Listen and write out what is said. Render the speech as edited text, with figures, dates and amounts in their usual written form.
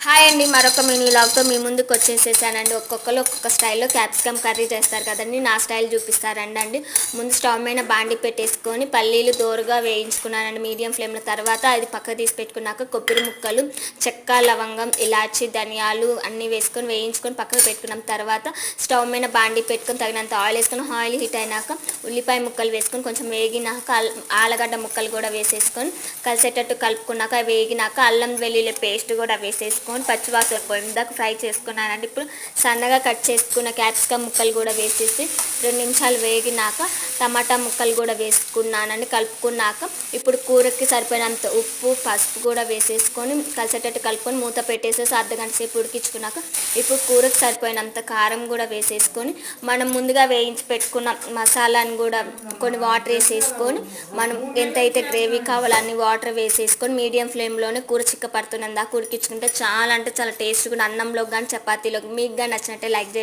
Hi అండి, మరొక mini లాగ్తో మీ ముందుకు వచ్చేసేసానండి. ఒక్కొక్కరు ఒక్కొక్క స్టైల్లో క్యాప్సికమ్ కర్రీ చేస్తారు కదండి. నా స్టైల్ చూపిస్తారండి. ముందు స్టవ్ మీద బాండి పెట్టేసుకొని పల్లీలు దోరగా వేయించుకున్నానండి మీడియం ఫ్లేమ్లో. తర్వాత అది పక్క తీసి పెట్టుకున్నాక కొబ్బరి ముక్కలు, చెక్క, లవంగం, ఇలాచి, ధనియాలు అన్నీ వేసుకొని వేయించుకొని పక్కకు పెట్టుకున్నాం. తర్వాత స్టవ్ మీద బాండి పెట్టుకొని తగినంత ఆయిల్ వేసుకొని ఆయిల్ హీట్ అయినాక ఉల్లిపాయ ముక్కలు వేసుకొని కొంచెం వేగినాక ఆలుగడ్డ ముక్కలు కూడా వేసేసుకొని కలిసేటట్టు కలుపుకున్నాక వేగినాక అల్లం వెల్లుల్లి పేస్ట్ కూడా వేసేసుకొని పచ్చివాసన పోయిందాక ఫ్రై చేసుకున్నానండి. ఇప్పుడు సన్నగా కట్ చేసుకున్న క్యాప్సికమ్ ముక్కలు కూడా వేసేసి 2 నిమిషాలు వేగినాక టమాటా ముక్కలు కూడా వేసుకున్నానండి. కలుపుకున్నాక ఇప్పుడు కూరకి సరిపోయినంత ఉప్పు, పసుపు కూడా వేసేసుకొని కలిసేటట్టు కలుపుకొని మూత పెట్టేసేసి అర్ధగంట సేపు ఉడికించుకున్నాక ఇప్పుడు కూరకు సరిపోయినంత కారం కూడా వేసేసుకొని మనం ముందుగా వేయించి పెట్టుకున్న మసాలాను కూడా కొన్ని వాటర్ వేసేసుకొని మనం ఎంతైతే గ్రేవీ కావాలో అన్ని వాటర్ వేసేసుకొని మీడియం ఫ్లేమ్లోనే కూర చిక్క పడుతున్నందాక ఉడికించుకుంటే చాలా అంటే చాలా టేస్ట్గా అన్నంలో కానీ చపాతీలో మీకు కానీ నచ్చినట్టే లైక్ చేయండి.